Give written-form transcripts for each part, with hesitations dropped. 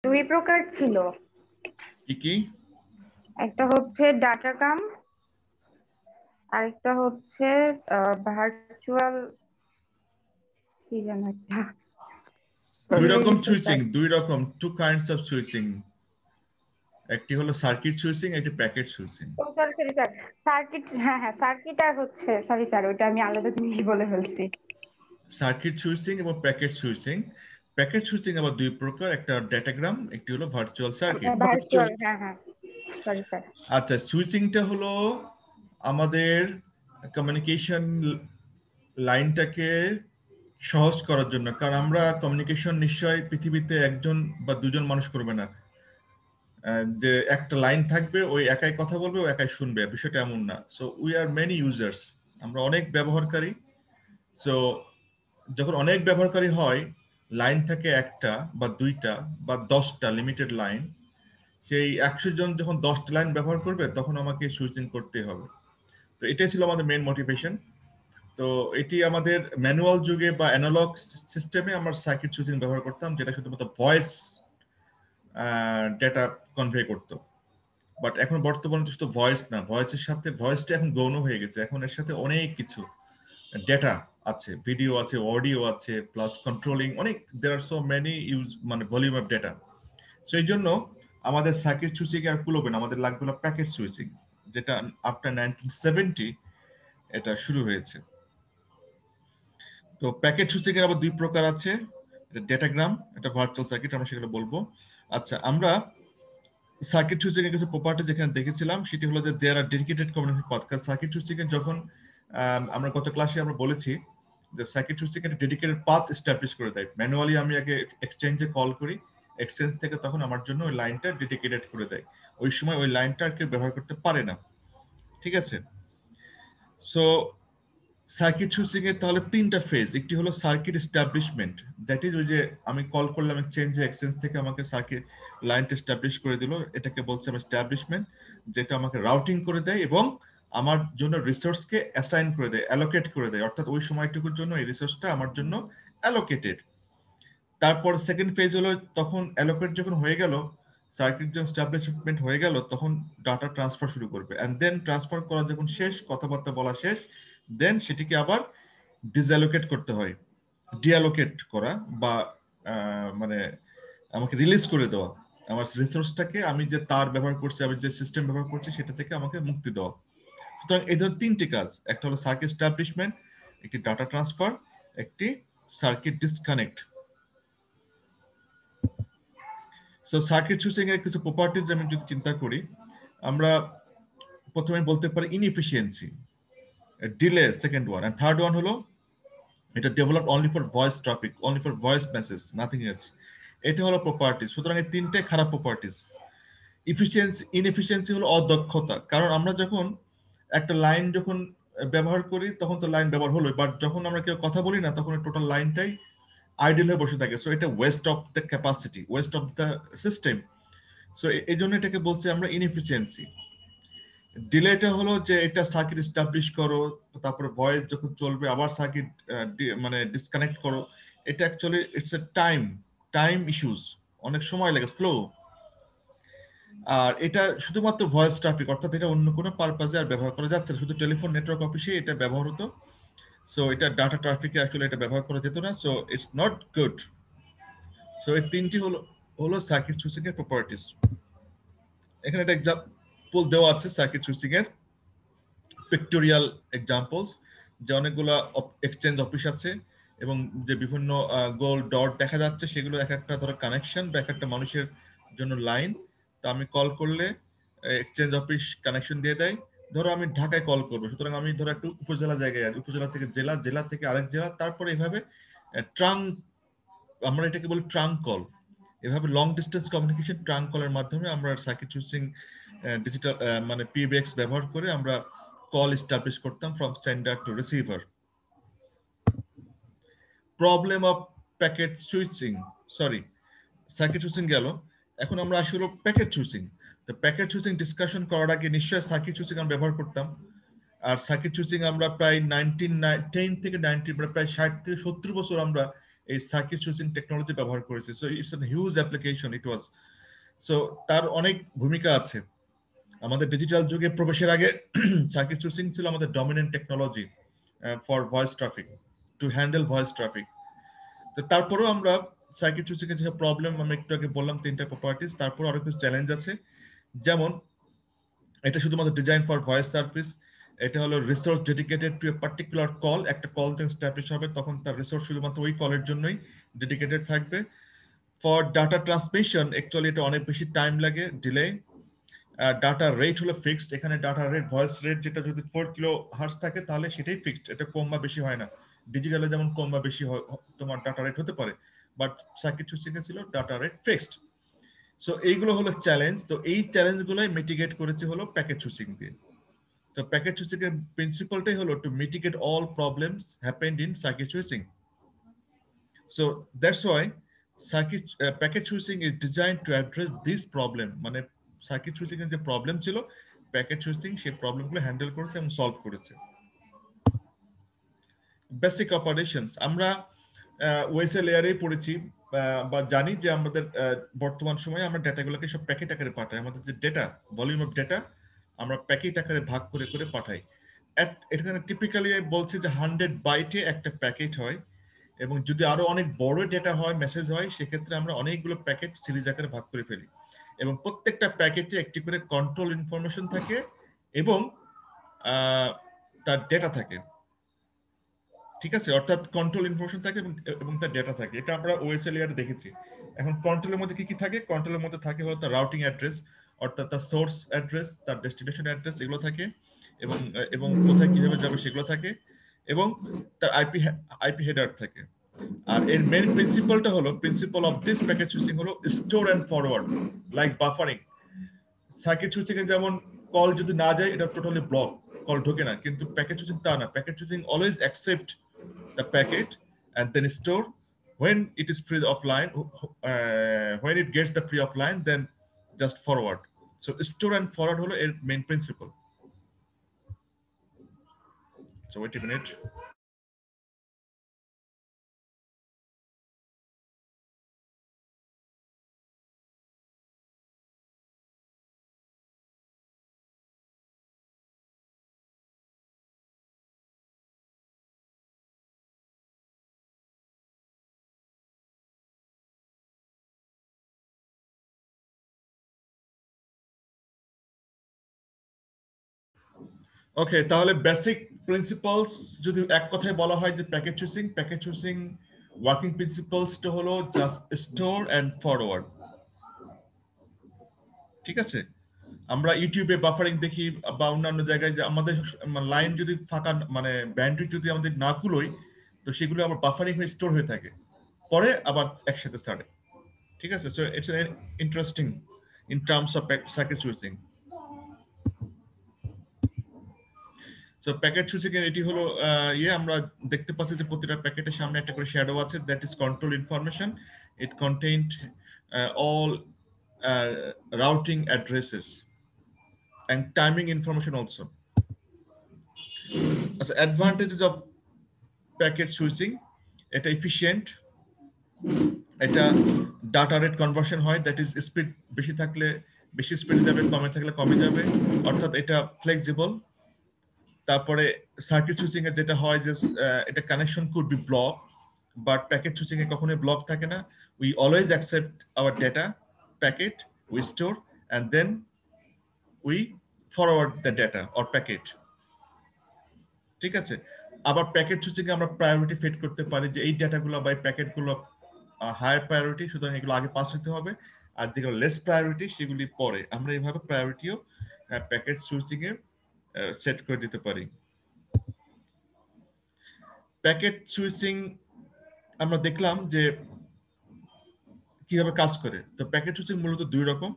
দুই প্রকার ছিল। কি কি? একটা হচ্ছে ডাটাগ্রাম, আরেকটা হচ্ছে ভার্চুয়াল, কি যেন একটা দুই ভুলে রকম গেছি সুইচিং, স্যার। দুই রকম, টু কাইন্ডস অফ সুইচিং। একটি হলো সার্কিট সুইচিং, একটি প্যাকেট সুইচিং। ও সরি সরি স্যার, সার্কিট, হ্যাঁ হ্যাঁ সার্কিট, আর হচ্ছে সরি স্যার, ওইটা আমি আলাদা জিনিস বলে ফেলছি। সার্কিট সুইচিং এবং প্যাকেট সুইচিং। প্যাকেট সুইচিং আবার দুই প্রকার, একটা ডেটাগ্রাম, একটি হলো ভার্চুয়াল সার্কিট। ভার্চুয়াল, হ্যাঁ হ্যাঁ, সরি স্যার। আচ্ছা, সুইচিংটা হলো আমাদের কমিউনিকেশন লাইনটাকে সহজ করার জন্য, কারণ আমরা কমিউনিকেশন নিশ্চয়ই পৃথিবীতে একজন বা দুজন মানুষ করবে না। যে একটা লাইন থাকবে, ওই একাই কথা বলবে, ও একাই শুনবে, বিষয়টা এমন না। So we are many users, আমরা অনেক ব্যবহারকারী। সো যখন অনেক ব্যবহারকারী হয়, লাইন থাকে একটা বা দুইটা বা 10টা লিমিটেড লাইন, সেই 100 জন যখন 10টা লাইন ব্যবহার করবে, তখন আমাকে সুইচিং করতে হবে। তো এটাই ছিল আমাদের মেইন মোটিভেশন। তো এটি আমাদের ম্যানুয়াল যুগে বা অ্যানালগ সিস্টেমে আমরা সার্কিট সুইচিং ব্যবহার করতাম, যেটা শুধুমাত্র ভয়েস ডেটা কনভে করতো। বাট এখন বর্তমানে তো শুধু ভয়েস না, ভয়েসের সাথে ভয়েসটা এখন গৌণ হয়ে গেছে, এখন এর সাথে অনেক কিছু ডেটা আছে, ভিডিও আছে, অডিও আছে, প্লাস কন্ট্রোলিং, অনেক, দেয়ার আর সো মেনি ইউজ, মানে ভলিউম অফ ডেটা। সেই জন্য আমাদের সার্কিট সুইচিং আর কুলোবে না, আমাদের লাগবে হলো প্যাকেট সুইচিং, যেটা আফটার 1970 এটা শুরু হয়েছে। তো প্যাকেট সুইচিং এর আবার দুই প্রকার আছে, ডেটাগ্রাম, এটা ভার্চুয়াল সার্কিট, আমরা সেগুলো বলবো। আচ্ছা, আমরা সার্কিট সুইচিং এর কিছু প্রপার্টি যেখানে দেখেছিলাম, সেটি হলো যে দেয়ার আর ডেডিকেটেড কমিউনিকেশন পাথ। কারণ সার্কিট সুইচিং এ যখন আমরা গত ক্লাসে আমরা বলেছি যে সার্কিট সুইচিং এর ডেডিকেটেড পাথ এস্টাবলিশ করে দেয়। ম্যানুয়ালি আমি আগে এক্সচেঞ্জে কল করি, এক্সচেঞ্জ থেকে তখন আমার জন্য ওই লাইনটা ডেডিকেটেড করে দেয়। ওই সময় ওই লাইনটা আর কেউ ব্যবহার করতে পারে না। ঠিক আছে? সো সার্কিট সুইচিং এর তাহলে তিনটা ফেজ। একটি হলো সার্কিট এস্টাবলিশমেন্ট, দ্যাট ইজ ওই যে আমি কল করলাম এক্সচেঞ্জে, এক্সচেঞ্জ থেকে আমাকে সার্কিট লাইনটা এস্টাবলিশ করে দিল, এটাকে বলছে আমি এস্টাবলিশমেন্ট, যেটা আমাকে রাউটিং করে দেয় এবং আমার জন্য রিসোর্সকে অ্যাসাইন করে দেয়, অ্যালোকেট করে দেয়, অর্থাৎ ওই সময়টুকুর জন্য এই রিসোর্সটা আমার জন্য অ্যালোকেটেড। তারপর সেকেন্ড ফেজ হলো, তখন অ্যালোকেট যখন হয়ে গেল, সার্কিট যখন এস্টাবলিশমেন্ট হয়ে গেল, তখন ডাটা ট্রান্সফার শুরু করবে, এন্ড দেন ট্রান্সফার করা যখন শেষ, কথাবার্তা বলা শেষ, দেন সেটিকে আবার ডিসঅ্যালোকেট করতে হয়, ডিঅ্যালোকেট করা, বা মানে আমাকে রিলিজ করে দেওয়া, আমার রিসোর্সটাকে, আমি যে তার ব্যবহার করছি, আমি যে সিস্টেম ব্যবহার করছি, সেটা থেকে আমাকে মুক্তি দেওয়া। সুতরাং এই ধরনের তিনটি কাজ, একটা হলো সার্কিট এস্টাবলিশমেন্ট, একটি ডাটা ট্রান্সফার, একটি circuit disconnect. So circuit switching এর কিছু প্রপার্টিজ আমি যদি চিন্তা করি, আমরা প্রথমে বলতে পারি inefficiency, delay second one, and third one হলো এটা develop only for voice traffic, only for voice message, nothing else. এটা হলো প্রপার্টিজ। সুতরাং এই তিনটে খারাপ প্রপার্টিজ। ইনএফিসিয়েন্সি হলো অদক্ষতা, কারণ আমরা যখন একটা লাইন যখন ব্যবহার করি, তখন তো লাইন ব্যবহার হলো, বাট যখন আমরা কেউ কথা বলি না, তখন টোটাল লাইনটাই আইডল হয়ে বসে থাকে। সো এটা West of the capacity, West of the system. So এই জন্য এটাকে বলছি আমরা ইনএফিসিয়েন্সি। ডিলেটা হলো যে এটা সার্কিট এস্টাবলিশ করো, তারপরে ভয়েস যখন চলবে আবার সার্কিট মানে ডিসকানেক্ট করো, এটা actually it's a time issues, অনেক সময় লাগে, স্লো। আর এটা শুধুমাত্র ভয়েস ট্রাফিক, অর্থাৎ এটা অন্য কোনো পারপাজে আর ব্যবহার করা যাচ্ছে না, শুধু টেলিফোন নেটওয়ার্ক অফিসে এটা ব্যবহার হতো। সো এটা ডাটা ট্রাফিকে অ্যাকচুয়ালি এটা ব্যবহার করা যেত না। So it's not good. So এই তিনটি হলো হলো সার্কিট সুইচিং এর প্রপার্টিজ। এখানে একটা এক্সাম্পল দেওয়া আছে সার্কিট সুইচিং এর, পিক্টোরিয়াল এক্সাম্পলস, যে অনেকগুলো এক্সচেঞ্জ অফিস আছে এবং যে বিভিন্ন গোল ডট দেখা যাচ্ছে, সেগুলো এক একটা ধরো কানেকশন বা এক একটা মানুষের জন্য লাইন। তো আমি কল করলে এক্সচেঞ্জ অফিস কানেকশন দিয়ে দেয়। ধরো আমি ঢাকায় কল করবো, সুতরাং আমি ধরো একটু উপজেলা জায়গায় আছি, উপজেলা থেকে জেলা, জেলা থেকে আরেক জেলা, তারপরে এভাবে ট্রাঙ্ক, আমরা এটাকে বলি ট্রাঙ্ক কল। এভাবে লং ডিস্টেন্স কমিউনিকেশন ট্রাঙ্ক কলের মাধ্যমে আমরা সার্কিট সুইচিং ডিজিটাল মানে পিবিএক্স ব্যবহার করে আমরা কল এস্টাবলিশ করতাম from sender to receiver. Problem of packet switching, sorry, circuit switching গেল, এখন আমরা আসি হলো প্যাকেট সুইচিং। তো প্যাকেট সুইচিং ডিসকাশন করার আগে নিশ্চয়ই সার্কিট সুইচিং আমরা ব্যবহার করতাম। আর সার্কিট সুইচিং আমরা প্রায় 1910 থেকে 90, প্রায় 60 থেকে 70 বছর আমরা এই সার্কিট সুইচিং টেকনোলজি ব্যবহার করেছে। So it's a huge application it was. So তার অনেক ভূমিকা আছে। আমাদের ডিজিটাল যুগে প্রবেশের আগে সার্কিট সুইচিং ছিল আমাদের dominant technology for voice traffic, to handle voice traffic. তো তারপরেও আমরা সার্কিট সুইচিং এর যে প্রবলেম আমি একটু আগে বললাম, তিনটা প্রপার্টিজ, তারপর আরো কিছু চ্যালেঞ্জ আছে। যেমন এটা শুধুমাত্র ডিজাইন ফর ভয়েস সার্ভিস, এটা হলো resource dedicated to a particular call. একটা কল যখন স্ট্যাবলিশ হবে তখন তার রিসোর্স শুধুমাত্র ওই কলের জন্যই ডেডিকেটেড থাকবে। ফর ডাটা ট্রান্সমিশন অ্যাকচুয়ালি এটা অনেক বেশি টাইম লাগে, ডিলে। ডাটা রেট হলো ফিক্সড, এখানে ডাটা রেট ভয়েস রেট যেটা যদি 4 কিলো হার্টজ থাকে তাহলে সেটাই ফিক্সড, এটা কম বা বেশি হয় না। ডিজিটালে যেমন কম বা বেশি তোমার ডাটা রেট হতে পারে, বাট সার্কিট সুইচিং এ ছিল ডাটা রেট ফিক্সড। সো এইগুলো হলো চ্যালেঞ্জ। তো এই চ্যালেঞ্জগুলোই মিটিগেট করেছে হলো প্যাকেট সুইচিং দিয়ে। তো প্যাকেট সুইচিং এর প্রিন্সিপালটাই হলো two mitigate all problems happened in circuit switching. So that's why circuit packet switching is design to address this problem. মানে সার্কিট সুইচিং এর যে প্রবলেম ছিল, প্যাকেট সুইচিং সেই প্রবলেমগুলো হ্যান্ডেল করেছে এবং সলভ করেছে। বেসিক অপারেশনস আমরা ওএসএ লেয়ারেই পড়েছি বা জানি যে আমাদের বর্তমান সময়ে আমরা ডেটাগুলোকে সব প্যাকেট আকারে পাঠাই। আমাদের যে ডেটা, ভলিউম অফ ডেটা আমরা প্যাকেট আকারে ভাগ করে করে পাঠাই। এখানে টিপিক্যালি বলছে যে 100 বাইটে একটা প্যাকেট হয়, এবং যদি আরো অনেক বড় ডেটা হয়, মেসেজ হয়, সেক্ষেত্রে আমরা অনেকগুলো প্যাকেট সিরিজ আকারে ভাগ করে ফেলি, এবং প্রত্যেকটা প্যাকেটে একটি করে কন্ট্রোল ইনফরমেশন থাকে এবং তার ডেটা থাকে। ঠিক আছে, অর্থাৎ কন্ট্রোল ইনফরমেশন থাকে এবং তার ডেটা থাকে। এটা আমরা ওএসএল লেয়ারে দেখেছি। এখন কন্ট্রোলের মধ্যে কি কি থাকে? কন্ট্রোলের মধ্যে থাকে হলো তার রাউটিং অ্যাড্রেস, অর্থাৎ তার সোর্স অ্যাড্রেস, তার ডেস্টিনেশন অ্যাড্রেস, এগুলো থাকে, এবং এবং কোথায় কিভাবে যাবে সেগুলো থাকে, এবং তার আইপি হেডার থাকে। আর এর মেইন প্রিন্সিপালটা হলো, principal of this packet switching হলো store and forward, like buffering. Circuit switching এ যেমন কল যদি না যায় এটা টোটালি ব্লক, কল ঢোকে না, কিন্তু প্যাকেট সুইচিং তা না। Packet switching always accept the packet and then store. When it is free offline, when it gets the free offline, then just forward. So store and forward holo এর main principle. So wait a minute. ওকে, তাহলে basic principles যদি এক কথায় বলা হয় যে packet switching working প্রিন্সিপালসটা হলো just store and forward. ঠিক আছে, আমরা ইউটিউবে বাফারিং দেখি বা অন্যান্য জায়গায় যে আমাদের লাইন যদি ফাঁকা, মানে ব্যান্ডউইথ যদি আমাদের না কুলোয়, তো সেগুলো আবার বাফারিং হয়ে স্টোর হয়ে থাকে, পরে আবার একসাথে ছাড়ে। ঠিক আছে, so it's interesting in terms of circuit switching. So packet switching এর এটি হলো আমরা দেখতে পাচ্ছি যে প্রতিটা প্যাকেটের সামনে একটা করে শ্যাডো আছে, that is control information. It contained all routing addresses and timing information also. As advantages of packet switching, এটা efficient, এটা ডাটা রেট কনভার্সন হয়, দ্যাট ইজ স্পিড বেশি থাকলে বেশি স্পিড যাবে, কমে থাকলে কমে যাবে, অর্থাৎ এটা ফ্লেক্সিবল। তারপরে সার্কিট সুইচিং এর যেটা হয় যে এটা connection could be block, but packet switching এ কখনোই ব্লক থাকে না। We always accept our data packet, we store and then we forward the data or packet. ঠিক আছে, আবার প্যাকেট সুইচিং এ আমরা প্রায়োরিটি ফিট করতে পারি যে এই ডেটাগুলো বা এই প্যাকেটগুলো হায়ার প্রায়োরিটি, সুতরাং এগুলো আগে পাস হতে হবে, আর যেগুলো লেস প্রায়োরিটি সেগুলি পরে। আমরা এইভাবে প্রায়োরিটিও প্যাকেট সুইচিং এ সেট করে দিতে পারি। প্যাকেট সুইচিং আমরা দেখলাম যে কিভাবে কাজ করে। তো প্যাকেট সুইচিং মূলত দুই রকম,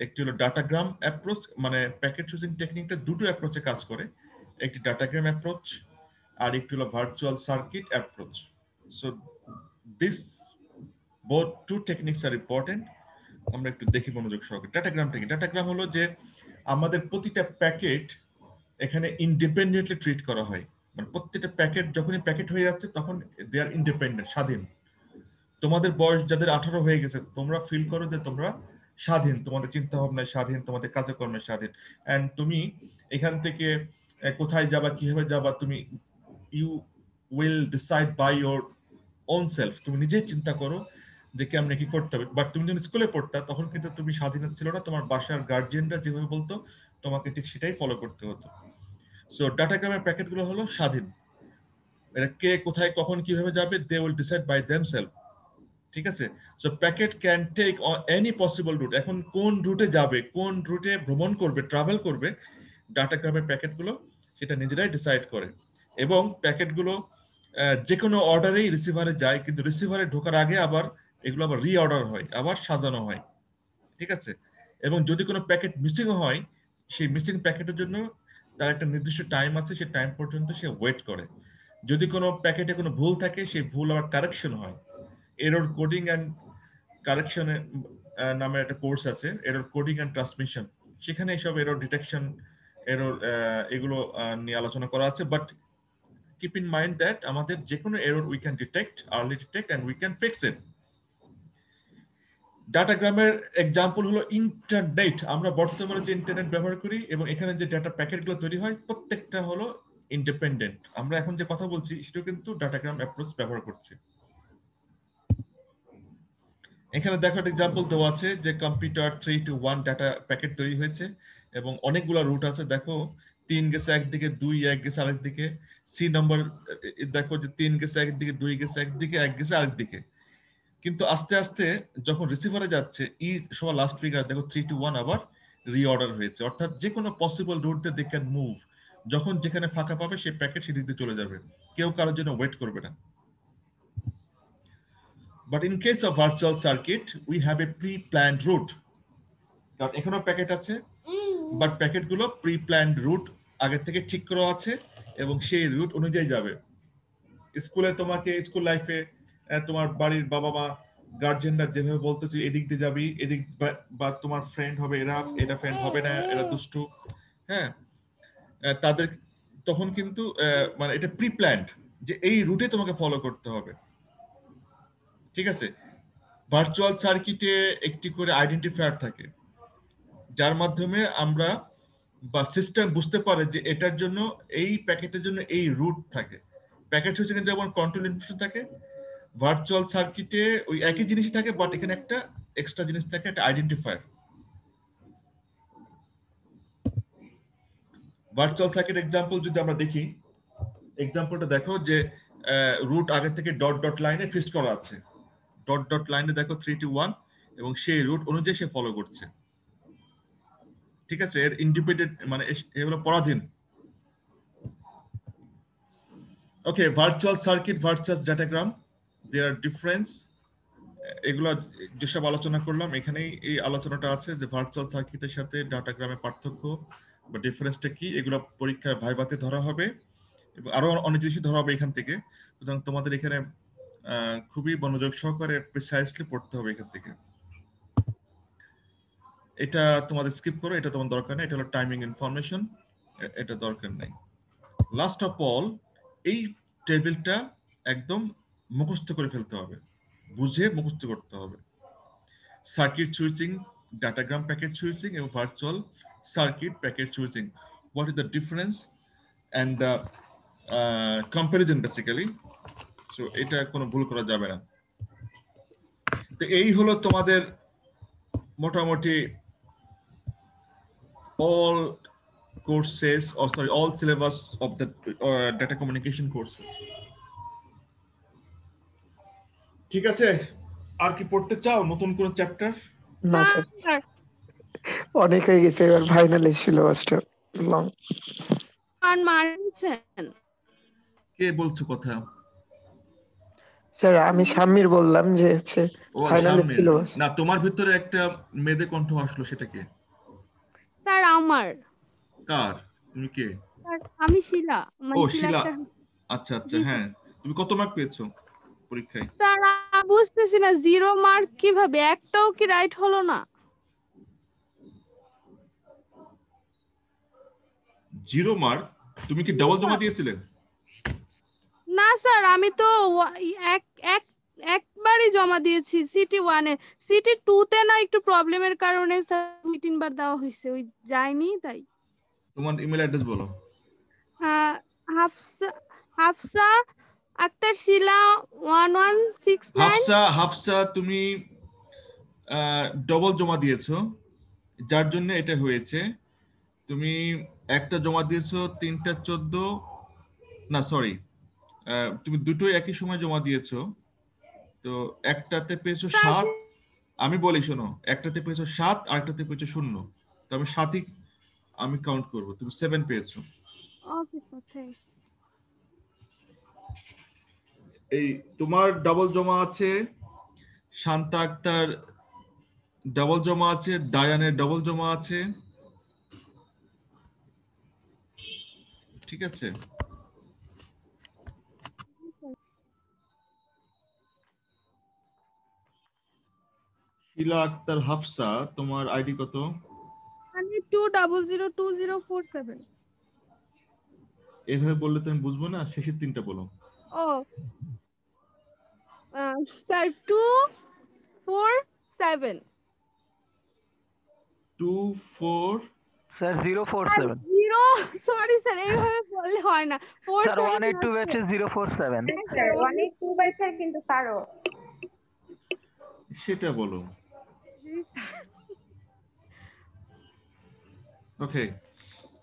একটি হলো ডাটাগ্রাম অ্যাপ্রোচ, মানে প্যাকেট সুইচিং টেকনিকটা দুটো অ্যাপ্রোচে কাজ করে, একটি ডাটাগ্রাম অ্যাপ্রোচ আর একটি হলো virtual circuit approach. So this both two techniques are important. আমরা একটু দেখি মনোযোগ সহকারে। ডাটাগ্রামটা কি? ডাটাগ্রাম হলো যে আমাদের প্রতিটা প্যাকেট এখানে ইন্ডিপেন্ডেন্টলি ট্রিট করা হয়, মানে প্রত্যেকটা প্যাকেট যখনই প্যাকেট হয়ে যাচ্ছে তখন দে আর ইন্ডিপেন্ডেন্ট, স্বাধীন। তোমাদের বয়স যাদের 18 হয়ে গেছে, তোমরা ফিল করো যে তোমরা স্বাধীন, তোমাদের চিন্তা ভাবনায় স্বাধীন, তোমাদের কাজকর্মে স্বাধীন। এন্ড তুমি এখান থেকে কোথায় যাবা, কিভাবে যাবা, তুমি you will decide by your own self. তুমি নিজেই চিন্তা করো যে কেমনে কি করতে হবে। বাট তুমি যখন স্কুলে পড়তা তখন কিন্তু তুমি স্বাধীনতা ছিল না, তোমার বাসার গার্জিয়ানরা যেভাবে বলতো তোমাকে ঠিক সেটাই ফলো করতে হতো। সো ডাটাগ্রামের প্যাকেটগুলো হলো স্বাধীন, এটা কে কোথায় কখন কিভাবে যাবে, they will decide by themselves. ঠিক আছে? So packet can take any possible route. এখন কোন রুটে যাবে, কোন রুটে ভ্রমণ করবে, ট্রাভেল করবে, ডাটাগ্রামের প্যাকেটগুলো সেটা নিজেরাই ডিসাইড করে। এবং প্যাকেটগুলো যে কোনো অর্ডারেই রিসিভারে যায়, কিন্তু রিসিভারে ঢোকার আগে আবার এগুলো আবার রিঅর্ডার হয়, আবার সাজানো হয়। ঠিক আছে? এবং যদি কোনো প্যাকেট মিসিং হয়, সেই মিসিং প্যাকেটের জন্য তার একটা নির্দিষ্ট টাইম আছে, সেই টাইম পর্যন্ত সে ওয়েট করে। যদি কোনো প্যাকেটে কোনো ভুল থাকে, সেই ভুল আবার কারেকশন হয়। এরর কোডিং অ্যান্ড কারেকশনে নামে একটা কোর্স আছে, এরর কোডিং অ্যান্ড ট্রান্সমিশন। সেখানে এইসব এরর ডিটেকশন, এরর এগুলো নিয়ে আলোচনা করা আছে। But keep in mind that আমাদের যে কোনো error we can detect, early detect and we can fix it. ডাটাগ্রামের এক্সাম্পল হলো ইন্টারনেট। আমরা বর্তমানে যে ইন্টারনেট ব্যবহার করি এবং এখানে যে ডাটা প্যাকেটগুলো তৈরি হয়, প্রত্যেকটা হলো ইন্ডিপেন্ডেন্ট। আমরা এখন যে কথা বলছি সেটা কিন্তু ডাটাগ্রাম অ্যাপ্রোচ ব্যবহার করছে। এখানে দেখো একটা এক্সাম্পল দেওয়া আছে যে কম্পিউটার 3 to 1 ডাটা প্যাকেট তৈরি হয়েছে এবং অনেকগুলো রুট আছে। দেখো 3 গেছে একদিকে, 2 এক গেছে আরেকদিকে। সি নম্বর দেখো যে 3 গেছে একদিকে, 2 গেছে একদিকে, 1 গেছে আরেকদিকে। কিন্তু আস্তে আস্তে যখন রিসিভারে যাচ্ছে, সবার লাস্ট ফিগার দেখো 3 to 1 আবার রিঅর্ডার হয়েছে। অর্থাৎ যে কোনো পসিবল রুট দিয়ে দে ক্যান মুভ। যখন যেখানে ফাঁকা পাবে সেই প্যাকেট সেদিক দিয়ে চলে যাবে, কেউ কারোর জন্য ওয়েট করবে না। But in case of virtual circuit, we have a pre-planned route. কারণ এখানেও প্যাকেট আছে, বাট প্যাকেটগুলো প্রি-প্ল্যান্ড রুট আগে থেকে ঠিক করা আছে এবং সেই রুট অনুযায়ী যাবে। স্কুলে তোমাকে স্কুল লাইফে তোমার বাড়ির বাবা মা গার্জিয়ানরা যেভাবে বলতো তুই এদিক দিয়ে যাবি, এদিক বা তোমার ফ্রেন্ড হবে এরা, এটা ফ্রেন্ড হবে না, এরা দুষ্টু, হ্যাঁ, তাদের তখন কিন্তু মানে এটা প্রি-প্ল্যান্ড যে এই রুটে তোমাকে ফলো করতে হবে। ঠিক আছে? ভার্চুয়াল সার্কিটে একটি করে আইডেন্টিফায়ার থাকে, যার মাধ্যমে আমরা বা সিস্টেম বুঝতে পারে যে এটার জন্য, এই প্যাকেটের জন্য এই রুট থাকে। প্যাকেট হচ্ছে কিন্তু যেমন কন্ট্রোল ইনফরমেশন থাকে, ভার্চুয়াল সার্কিটে ওই একই জিনিসই থাকে, বাট এখানে একটা এক্সট্রা জিনিস থাকে, একটা আইডেন্টিফায়ার। ভার্চুয়াল সার্কিট এক্সাম্পল যদি আমরা দেখি, এক্সাম্পলটা দেখো যে রুট আগে থেকে ডট ডট লাইনে ফিক্সড করা আছে। ডট ডট লাইনে দেখো 3 to 1 এবং সেই রুট অনুযায়ী সে ফলো করছে। ঠিক আছে? এর ইন্ডিপেন্ডেন্ট মানে এগুলো পরাধীন। ওকে, ভার্চুয়াল সার্কিট ভার্সাস ডাটাগ্রাম, দেয়ার ডিফারেন্স। এগুলো যেসব আলোচনা করলাম এখানেই এই আলোচনাটা আছে যে ভার্চুয়াল সার্কিটের সাথে ডাটাগ্রামের পার্থক্য বা ডিফারেন্সটা কি, এগুলো পরীক্ষায় ভাইভাতে ধরা হবে এবং আরো অনেক জিনিসই ধরা হবে এখান থেকে। সুতরাং তোমাদের এখানে খুবই মনোযোগ সহকারে প্রিসাইসলি পড়তে হবে এখান থেকে। এটা তোমাদের স্কিপ করো, এটা তোমার দরকার নেই, এটা হলো টাইমিং ইনফরমেশন, এটা দরকার নাই। লাস্ট অফ অল, এই টেবিলটা একদম মুখস্থ করে ফেলতে হবে, বুঝে মুখস্থ করতে হবে। Circuit switching, datagram packet switching এবং virtual circuit packet switching, what is the difference and the comparison basically. So এটা কোনো ভুল করা যাবে না। তো এই হলো তোমাদের মোটামুটি all courses, or sorry, all syllabus of the data communication courses. ঠিক আছে? আর কি পড়তে চাও নতুন কোন চ্যাপ্টার? না স্যার, অনেক হয়ে গেছে, এবার ফাইনালি সিলেবাসটা লং। আর মারছেন কে বলছো কথা? স্যার আমি শাম্মীর বললাম যে হচ্ছে ও ফাইনালি শাম্মীর। সিলেবাস। না, তোমার ভিতরে একটা মেয়েদের কণ্ঠ আসলো, সেটা কে? স্যার আমার। কার? তুমি কে? স্যার আমি শিলা, ও মানে শিলা শিলা। একটা। আচ্ছা আচ্ছা, জি হ্যাঁ। তুমি কত মার্ক পেয়েছো পরীক্ষায়? স্যার আমি বুঝতেছি না 0 মার্ক কিভাবে, একটাও কি রাইট হলো না? 0 মার্ক? তুমি কি ডাবল জমা দিয়েছিলে? না স্যার, আমি তো এক এক একবারই জমা দিয়েছি সিটি 1 এ। সিটি 2 তে না একটু প্রবলেমের কারণে স্যার 2-3 বার দেওয়া হয়েছে, ওই যায়নি তাই। তোমার ইমেল অ্যাড্রেস বলো। হাফসা হাফসা আক্তার শিলা 1169। হাফসা তুমি ডবল জমা দিয়েছো, যার জন্য এটা হয়েছে। তুমি একটা জমা দিয়েছো 3টা 14, না সরি, তুমি দুটোই একই সময় জমা দিয়েছো। তো একটাতে পেয়েছো স্যার 7, আমি বলি শোনো, একটাতে পেয়েছো 7, আরেকটাতে পেয়েছো 0। তো আমি 7ই আমি কাউন্ট করবো, তুমি 7 পেয়েছো। Okay sir, thanks. এই তোমার ডাবল জমা আছে, শান্তা আক্তার ডাবল জমা আছে, ডায়ানের ডাবল জমা আছে, ঠিক আছে। শিলা আক্তার হাফসা, তোমার আইডি কত? 2002047। এভাবে বললে তো আমি বুঝবো না, শেষের 3টা বলো। ও sir 247। 24 sir 047 zero, sorry sir, এইভাবে বললে হয় না। স্যার 182 ব্যাচে 047 হ্যাঁ স্যার 182 বাই স্যার, কিন্তু স্যারও সেটা বলো। ওকে,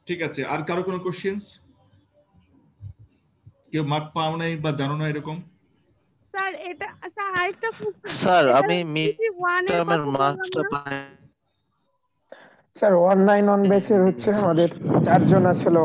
ঠিক আছে। আর কারো কোনো কোশ্চেন্স? কেউ মার্ক পাও নাই বা জানো না এরকম? স্যার এটা স্যার আরেকটা স্যার আমি মিড ওয়ান এর টার্মের কথা মার্কসটা বললাম না। পাই। স্যার 191 ব্যাচের হচ্ছে আমাদের 4 জন আসলে